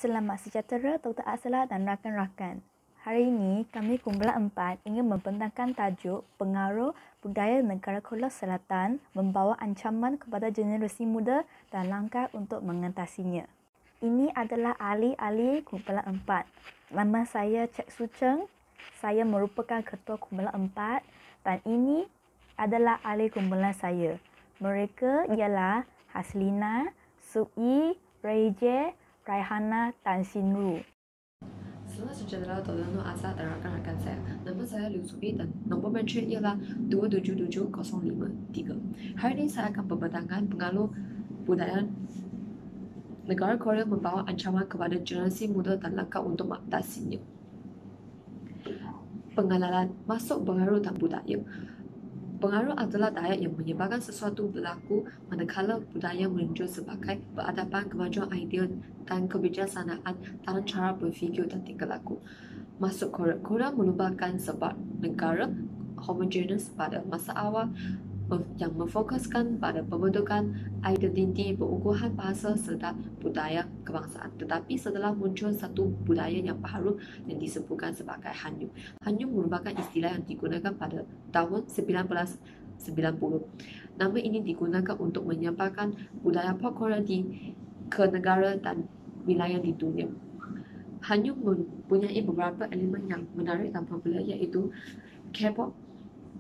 Selamat sejahtera Dr. Asla dan rakan-rakan. Hari ini kami kumpulan 4 ingin membentangkan tajuk pengaruh budaya negara Korea Selatan membawa ancaman kepada generasi muda dan langkah untuk mengatasinya. Ini adalah ahli-ahli kumpulan 4. Nama saya Cik Su Cheng. Saya merupakan ketua kumpulan 4 dan ini adalah ahli kumpulan saya. Mereka ialah Haslina, Sui, Reje, Raihana dan Sinru. Selamat sejahtera Dr. Nur Azhar dan rakan-rakan saya. Nama saya Liu Subi dan nombor mencet ialah 2777053. Hari ini saya akan membentangkan pengaruh budaya negara Korea membawa ancaman kepada generasi muda dan langkah untuk mengatasinya. Pengenalan masuk pengaruh dan budaya. Pengaruh adalah daya yang menyebabkan sesuatu berlaku manakala budaya muncul sebagai peradaban kemajuan idea dan kebijaksanaan dalam cara berfikir dan tingkah laku. Masuk Korea. Korea merupakan sebab negara homogeneous pada masa awal yang memfokuskan pada pembentukan identiti berukuran bahasa serta budaya kebangsaan. Tetapi setelah muncul satu budaya yang baru yang disebutkan sebagai Hanyu. Hanyu merupakan istilah yang digunakan pada tahun 1990. Nama ini digunakan untuk menyampaikan budaya pop Korea ke negara dan wilayah di dunia. Hanyu mempunyai beberapa elemen yang menarik dan popular, iaitu K-pop,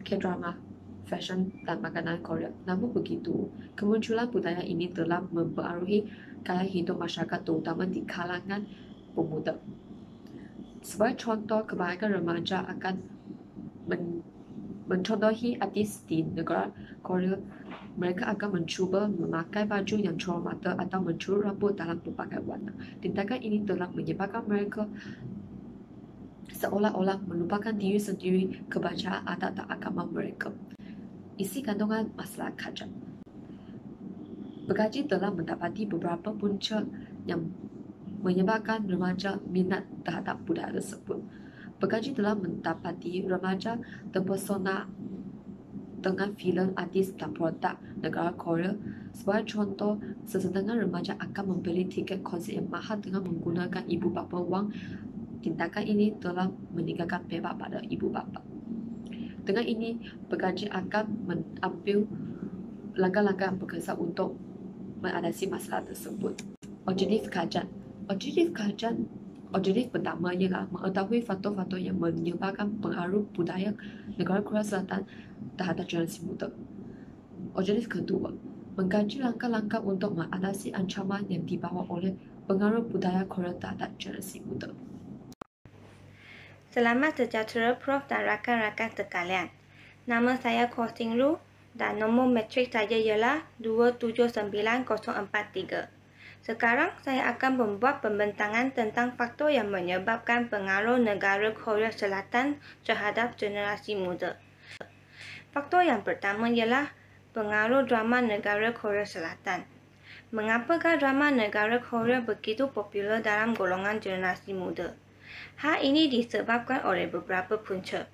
K-drama, fashion dan makanan Korea. Namun begitu, kemunculan budaya ini telah mempengaruhi gaya hidup masyarakat terutama di kalangan pemuda. Sebagai contoh, kebanyakan remaja akan mencontohi artis di negara Korea. Mereka akan mencuba memakai baju yang cerah mata atau mencukur rambut dalam berbagai warna. Tindakan ini telah menyebabkan mereka seolah-olah melupakan diri sendiri, kebangsaan adat dan agama mereka. Isi kandungan masalah kajian. Pengkaji telah mendapati beberapa punca yang menyebabkan remaja minat terhadap budaya tersebut. Pengkaji telah mendapati remaja terpesona dengan filem, artis dan produk negara Korea. Sebagai contoh, sesetengah remaja akan membeli tiket konsert yang mahal dengan menggunakan ibu bapa wang. Tindakan ini telah meninggalkan bebas pada ibu bapa. Dengan ini, pengkaji akan mengambil langkah-langkah yang berkesan untuk mengatasi masalah tersebut. Objektif kajian. Objektif pertama ialah mengetahui faktor-faktor yang menyebabkan pengaruh budaya negara Korea Selatan terhadap generasi muda. Objektif kedua, mengkaji langkah-langkah untuk mengatasi ancaman yang dibawa oleh pengaruh budaya Korea terhadap generasi muda. Selamat sejahtera Prof dan rakan-rakan sekalian. Nama saya Ko Sinru dan nombor metrik saya ialah 2797043. Sekarang saya akan membuat pembentangan tentang faktor yang menyebabkan pengaruh negara Korea Selatan terhadap generasi muda. Faktor yang pertama ialah pengaruh drama negara Korea Selatan. Mengapakah drama negara Korea begitu popular dalam golongan generasi muda? Hal ini disebabkan oleh beberapa punca.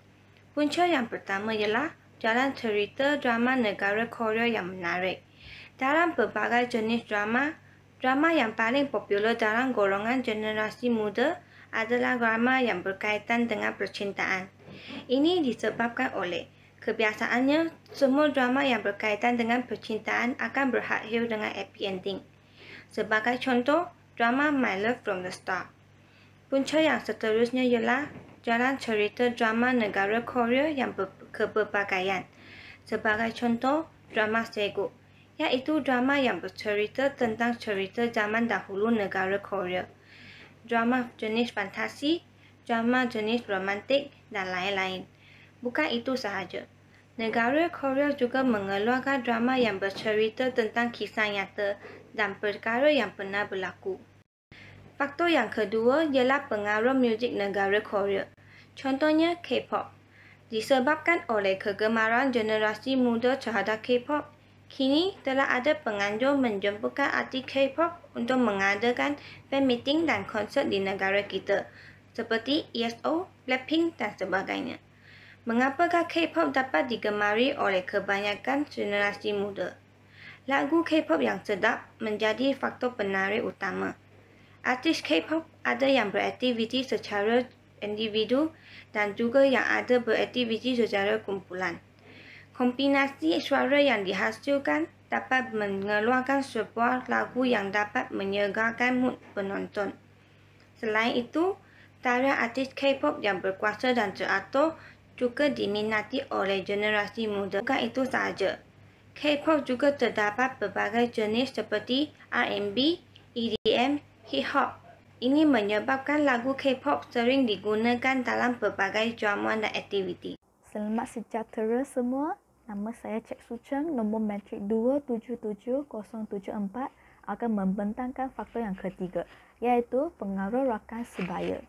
Punca yang pertama ialah jalan cerita drama negara Korea yang menarik. Dalam berbagai jenis drama yang paling popular dalam golongan generasi muda adalah drama yang berkaitan dengan percintaan. Ini disebabkan oleh kebiasaannya, semua drama yang berkaitan dengan percintaan akan berakhir dengan happy ending. Sebagai contoh, drama My Love from the Start. Punca yang seterusnya ialah jalan cerita drama negara Korea yang berkeberbagian. Sebagai contoh, drama Segu, iaitu drama yang bercerita tentang cerita zaman dahulu negara Korea. Drama jenis fantasi, drama jenis romantik dan lain-lain. Bukan itu sahaja. Negara Korea juga mengeluarkan drama yang bercerita tentang kisah nyata dan perkara yang pernah berlaku. Faktor yang kedua ialah pengaruh muzik negara Korea. Contohnya K-pop. Disebabkan oleh kegemaran generasi muda terhadap K-pop, kini telah ada penganjur menjemputkan artis K-pop untuk mengadakan fan meeting dan konsert di negara kita, seperti EXO, Blackpink dan sebagainya. Mengapakah K-pop dapat digemari oleh kebanyakan generasi muda? Lagu K-pop yang sedap menjadi faktor penarik utama. Artis K-pop ada yang beraktiviti secara individu dan juga yang ada beraktiviti secara kumpulan. Kombinasi suara yang dihasilkan dapat mengeluarkan sebuah lagu yang dapat menyegarkan mood penonton. Selain itu, tarian artis K-pop yang berkuasa dan teratur juga diminati oleh generasi muda. Bukan itu sahaja. K-pop juga terdapat berbagai jenis seperti R&B, EDM, hip-hop. Ini menyebabkan lagu K-pop sering digunakan dalam berbagai drama dan aktiviti. Selamat sejahtera semua. Nama saya Cik Sucheng, nombor matrik 277074 akan membentangkan faktor yang ketiga, iaitu pengaruh rakan sebaya.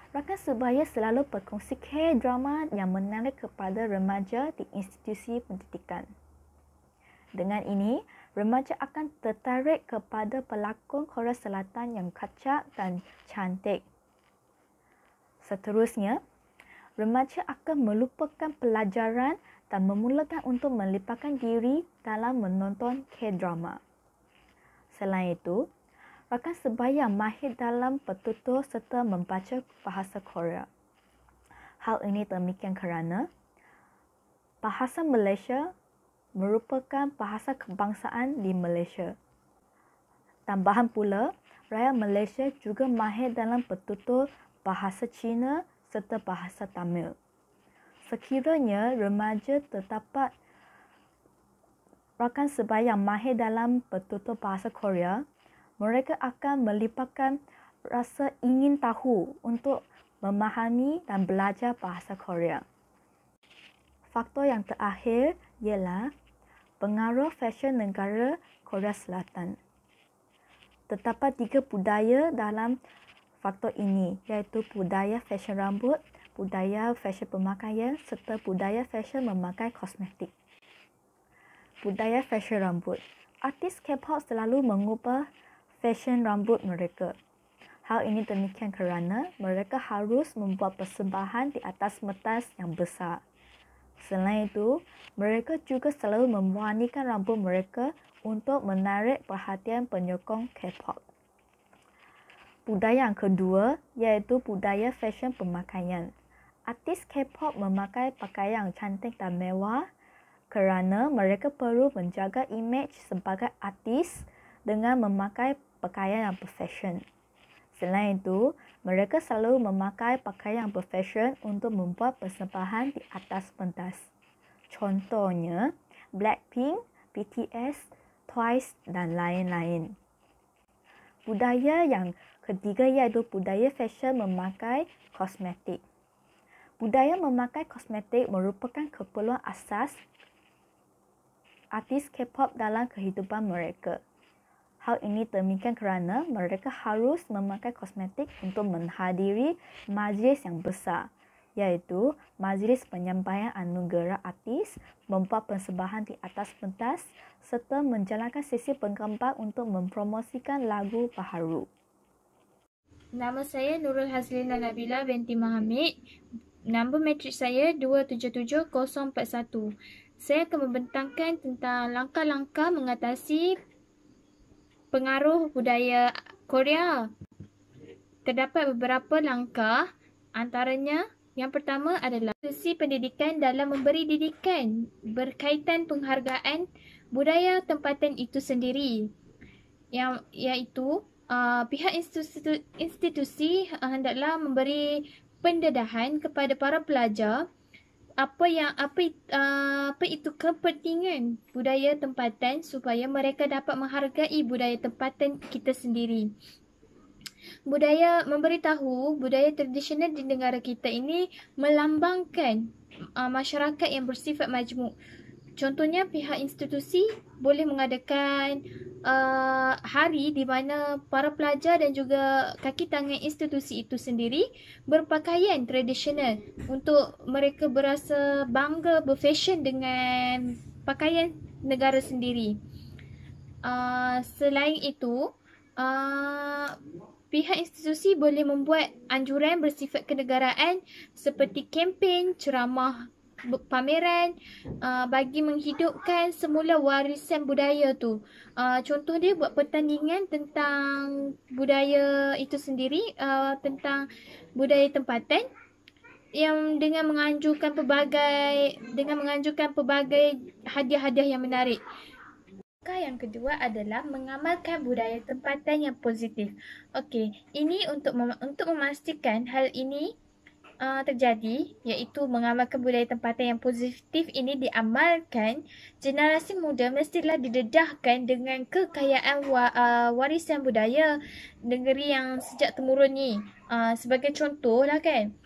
Rakan sebaya selalu berkongsi K-drama yang menarik kepada remaja di institusi pendidikan. Dengan ini, remaja akan tertarik kepada pelakon Korea Selatan yang kacak dan cantik. Seterusnya, remaja akan melupakan pelajaran dan memulakan untuk melipatkan diri dalam menonton K-drama. Selain itu, rakan sebaya mahir dalam bertutur serta membaca bahasa Korea. Hal ini demikian kerana bahasa Malaysia merupakan bahasa kebangsaan di Malaysia. Tambahan pula, rakyat Malaysia juga mahir dalam bertutur bahasa Cina serta bahasa Tamil. Sekiranya remaja terdapat rakan sebaya yang mahir dalam bertutur bahasa Korea, mereka akan melipatkan rasa ingin tahu untuk memahami dan belajar bahasa Korea. Faktor yang terakhir ialah pengaruh fashion negara Korea Selatan. Terdapat 3 budaya dalam faktor ini, iaitu budaya fashion rambut, budaya fashion pemakaian serta budaya fashion memakai kosmetik. Budaya fashion rambut. Artis K-pop selalu mengubah fashion rambut mereka. Hal ini demikian kerana mereka harus membuat persembahan di atas pentas yang besar. Selain itu, mereka juga selalu mewarnikan rambut mereka untuk menarik perhatian penyokong K-pop. Budaya yang kedua iaitu budaya fashion pemakaian. Artis K-pop memakai pakaian yang cantik dan mewah kerana mereka perlu menjaga imej sebagai artis dengan memakai pakaian yang berfashion. Selain itu, mereka selalu memakai pakaian yang berfashion untuk membuat persembahan di atas pentas. Contohnya, Blackpink, BTS, Twice dan lain-lain. Budaya yang ketiga iaitu budaya fashion memakai kosmetik. Budaya memakai kosmetik merupakan keperluan asas artis K-pop dalam kehidupan mereka. Hal ini demikian kerana mereka harus memakai kosmetik untuk menghadiri majlis yang besar, iaitu majlis penyampaian anugerah artis, membuat persembahan di atas pentas serta menjalankan sesi penggambar untuk mempromosikan lagu baharu. Nama saya Nurul Hazlina Nabila binti Mohamid. Nombor matrik saya 277041. Saya akan membentangkan tentang langkah-langkah mengatasi pengaruh budaya Korea. Terdapat beberapa langkah, antaranya yang pertama adalah institusi pendidikan dalam memberi didikan berkaitan penghargaan budaya tempatan itu sendiri. Iaitu pihak institusi hendaklah memberi pendedahan kepada para pelajar apa itu kepentingan budaya tempatan supaya mereka dapat menghargai budaya tempatan kita sendiri. Memberitahu budaya tradisional di negara kita ini melambangkan masyarakat yang bersifat majmuk. Contohnya, pihak institusi boleh mengadakan hari di mana para pelajar dan juga kaki tangan institusi itu sendiri berpakaian tradisional untuk mereka berasa bangga berfashion dengan pakaian negara sendiri. Selain itu, pihak institusi boleh membuat anjuran bersifat kenegaraan seperti kempen ceramah pameran bagi menghidupkan semula warisan budaya tu. Contoh dia buat pertandingan tentang budaya itu sendiri, tentang budaya tempatan yang dengan menganjurkan pelbagai hadiah-hadiah yang menarik. Yang kedua adalah mengamalkan budaya tempatan yang positif. Okey, ini untuk memastikan hal ini terjadi, iaitu mengamalkan budaya tempatan yang positif ini diamalkan, generasi muda mestilah didedahkan dengan kekayaan warisan budaya negeri yang sejak temurun ni. Sebagai contoh lah kan,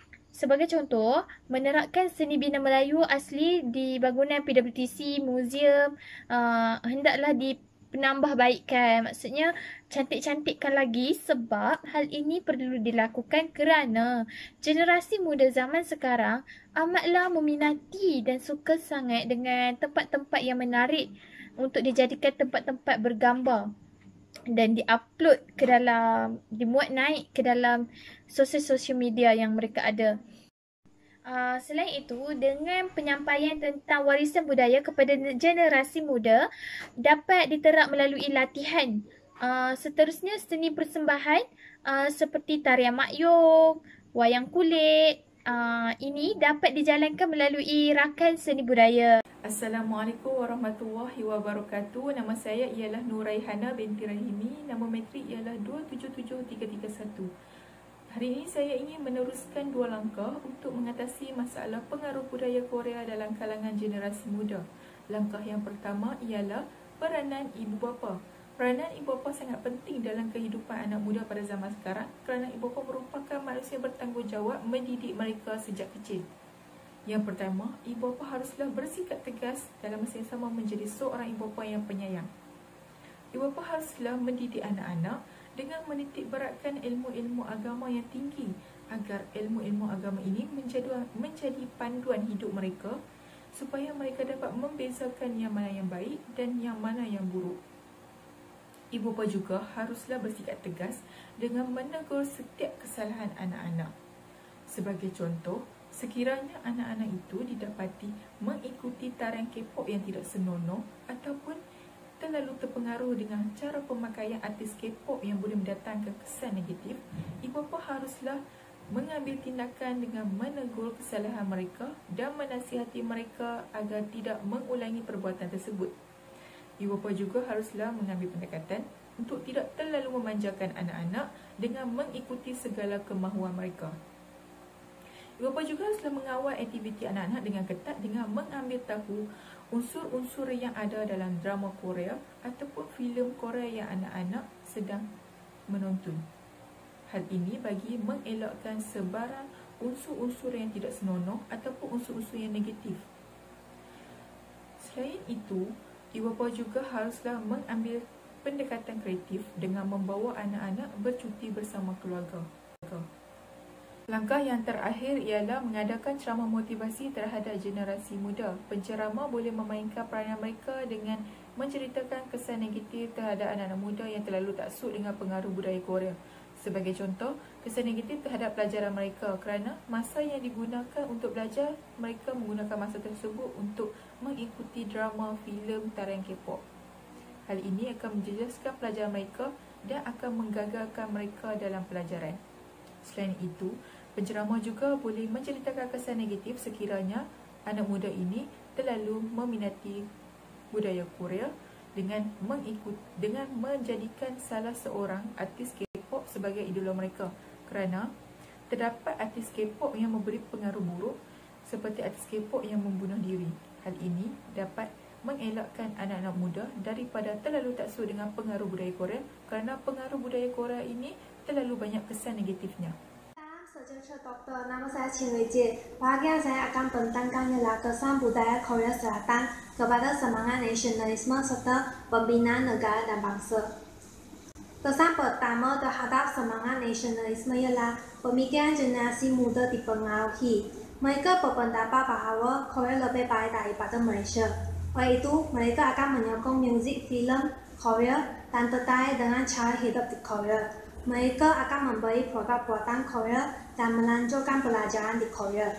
menerapkan seni bina Melayu asli di bangunan PWTC, muzium, hendaklah penambahbaikkan. Maksudnya cantik-cantikkan lagi, sebab hal ini perlu dilakukan kerana generasi muda zaman sekarang amatlah meminati dan suka sangat dengan tempat-tempat yang menarik untuk dijadikan tempat-tempat bergambar dan dimuat naik ke dalam sosial media yang mereka ada. Selain itu, dengan penyampaian tentang warisan budaya kepada generasi muda dapat diterap melalui latihan. Seterusnya, seni persembahan seperti tarian makyong, wayang kulit, ini dapat dijalankan melalui rakan seni budaya. Assalamualaikum warahmatullahi wabarakatuh. Nama saya ialah Nuraihana binti Rahimi. Nama matrik ialah 277331. Hari ini saya ingin meneruskan 2 langkah untuk mengatasi masalah pengaruh budaya Korea dalam kalangan generasi muda. Langkah yang pertama ialah peranan ibu bapa. Peranan ibu bapa sangat penting dalam kehidupan anak muda pada zaman sekarang kerana ibu bapa merupakan manusia bertanggungjawab mendidik mereka sejak kecil. Yang pertama, ibu bapa haruslah bersikap tegas dalam masa yang sama menjadi seorang ibu bapa yang penyayang. Ibu bapa haruslah mendidik anak-anak dengan menitik beratkan ilmu-ilmu agama yang tinggi agar ilmu-ilmu agama ini menjadi panduan hidup mereka supaya mereka dapat membezakan yang mana yang baik dan yang mana yang buruk. Ibu bapa juga haruslah bersikap tegas dengan menegur setiap kesalahan anak-anak. Sebagai contoh, sekiranya anak-anak itu didapati mengikuti tarian K-pop yang tidak senonoh ataupun terlalu terpengaruh dengan cara pemakaian artis K-pop yang boleh mendatangkan kesan negatif, ibu bapa haruslah mengambil tindakan dengan menegur kesalahan mereka dan menasihati mereka agar tidak mengulangi perbuatan tersebut. Ibu bapa juga haruslah mengambil pendekatan untuk tidak terlalu memanjakan anak-anak dengan mengikuti segala kemahuan mereka. Ibu bapa juga haruslah mengawal aktiviti anak-anak dengan ketat dengan mengambil tahu unsur-unsur yang ada dalam drama Korea ataupun filem Korea yang anak-anak sedang menonton. Hal ini bagi mengelakkan sebarang unsur-unsur yang tidak senonoh ataupun unsur-unsur yang negatif. Selain itu, ibu bapa juga haruslah mengambil pendekatan kreatif dengan membawa anak-anak bercuti bersama keluarga. Langkah yang terakhir ialah mengadakan ceramah motivasi terhadap generasi muda. Penceramah boleh memainkan peranan mereka dengan menceritakan kesan negatif terhadap anak-anak muda yang terlalu taksub dengan pengaruh budaya Korea. Sebagai contoh, kesan negatif terhadap pelajaran mereka kerana masa yang digunakan untuk belajar, mereka menggunakan masa tersebut untuk mengikuti drama, filem, tarian K-pop. Hal ini akan menjejaskan pelajaran mereka dan akan menggagalkan mereka dalam pelajaran. Selain itu, penceramah juga boleh menceritakan kesan negatif sekiranya anak muda ini terlalu meminati budaya Korea dengan menjadikan salah seorang artis K-pop sebagai idola mereka kerana terdapat artis K-pop yang memberi pengaruh buruk seperti artis K-pop yang membunuh diri. Hal ini dapat mengelakkan anak-anak muda daripada terlalu taksub dengan pengaruh budaya Korea kerana pengaruh budaya Korea ini terlalu banyak kesan negatifnya. Doktor, nama saya Qin Weijie. Bahagian saya akan bentangkan ialah kesan budaya Korea Selatan kepada semangat nasionalisme serta pembinaan negara dan bangsa. Kesan pertama terhadap semangat nasionalisme ialah pemikiran generasi muda dipengaruhi. Mereka berpendapat bahawa Korea lebih baik daripada Malaysia. Oleh itu, mereka akan menyokong muzik, filem Korea dan tertarik dengan cara hidup di Korea. Mereka akan membeli produk buatan Korea dan melanjutkan pelajaran di Korea.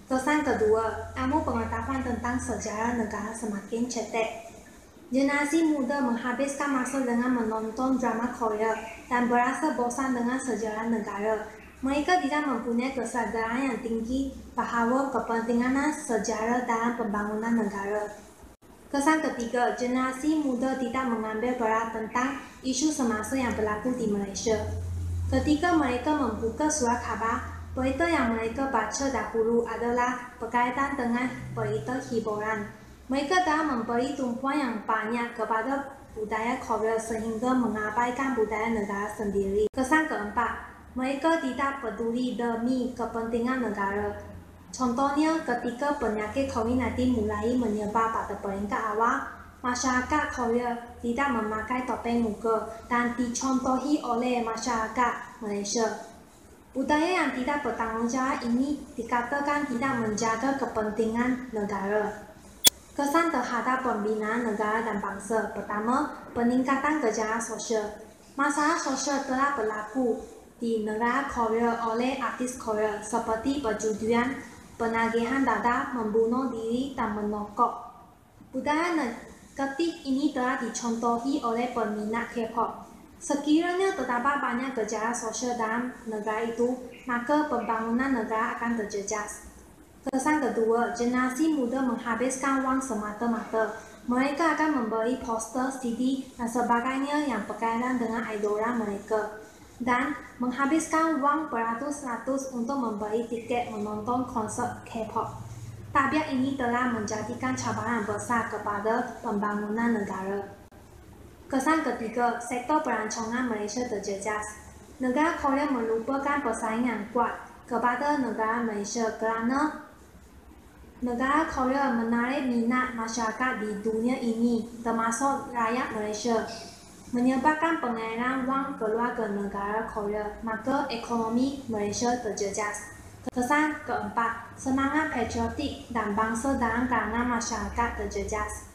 Kesan kedua, ilmu pengetahuan tentang sejarah negara semakin cetek. Generasi muda menghabiskan masa dengan menonton drama Korea dan berasa bosan dengan sejarah negara. Mereka tidak mempunyai kesadaran yang tinggi bahawa kepentingan sejarah dalam pembangunan negara. Kesan ketiga, generasi muda tidak mengambil berat tentang isu semasa yang berlaku di Malaysia. Ketika mereka membuka surat khabar, berita yang mereka baca dahulu adalah berkaitan dengan berita hiburan. Mereka telah memberi tumpuan yang banyak kepada budaya Korea sehingga mengabaikan budaya negara sendiri. Kesan keempat, mereka tidak peduli demi kepentingan negara. Contohnya, ketika penyakit COVID-19 mulai menyebar pada peringkat awal, masyarakat Korea tidak memakai topeng muka dan dicontohi oleh masyarakat Malaysia. Budaya yang tidak bertanggungjawab ini dikatakan tidak menjaga kepentingan negara. Kesan terhadap pembinaan negara dan bangsa. Pertama, peningkatan gejala sosial. Masalah sosial telah berlaku di negara Korea oleh artis Korea seperti perjudian, penagihan dada, membunuh diri dan menokok. Budaya negatif ini telah dicontohi oleh peminat K-pop. Sekiranya terdapat banyak gejala sosial dalam negara itu, maka pembangunan negara akan terjejas. Kesan kedua, generasi muda menghabiskan wang semata-mata. Mereka akan membeli poster, CD dan sebagainya yang berkaitan dengan idola mereka. Dan menghabiskan wang beratus-ratus untuk membeli tiket menonton konsert K-pop. Tabiat ini telah menjadikan cabaran besar kepada pembangunan negara. Kesan ketiga, sektor perancangan Malaysia terjejas. Negara Korea merupakan persaingan kuat kepada negara Malaysia kerana negara Korea menarik minat masyarakat di dunia ini, termasuk rakyat Malaysia. Menyebabkan pengairan wang keluar ke negara Korea, maka ekonomi Malaysia terjejas. Kesan keempat, semangat patriotik dan bangsa dalam kalangan masyarakat terjejas.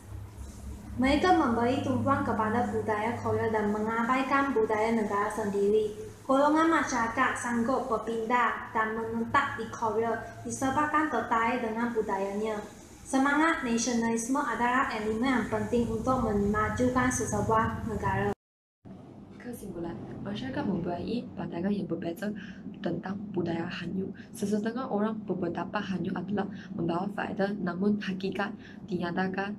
Mereka memberi tumpuan kepada budaya Korea dan mengabaikan budaya negara sendiri. Golongan masyarakat sanggup berpindah dan menetap di Korea disebabkan tertarik dengan budayanya. Semangat nasionalisme adalah elemen yang penting untuk memajukan sesebuah negara. Kesimpulan, masyarakat mempunyai pandangan yang berbeza tentang budaya Hanyu. Sesetengah orang berpendapat Hanyu adalah membawa faedah, namun hakikat dinyatakan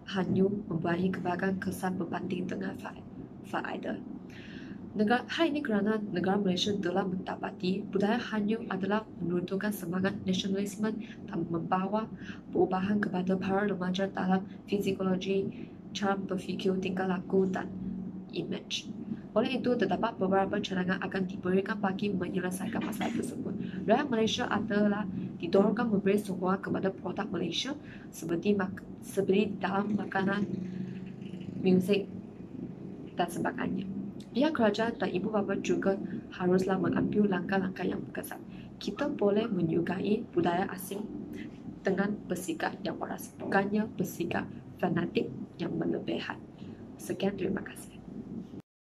Hanyu mempunyai kebaikan kesan berbanding dengan faedah. Hal ini kerana negara Malaysia telah mendapati budaya Hanyu adalah menurunkan semangat nasionalisme dan membawa perubahan kepada para remaja dalam psikologi, cara berfikir, tingkah laku dan imej. Oleh itu, terdapat beberapa cadangan akan diberikan bagi menyelesaikan masalah tersebut. Rakyat Malaysia adalah didorongkan memberi sokongan kepada produk Malaysia seperti dalam makanan, muzik dan sebagainya. Pihak kerajaan dan ibu bapa juga haruslah mengambil langkah-langkah yang berkesan. Kita boleh menyukai budaya asing dengan bersikap yang waras, bukannya bersikap fanatik yang berlebihan. Sekian, terima kasih.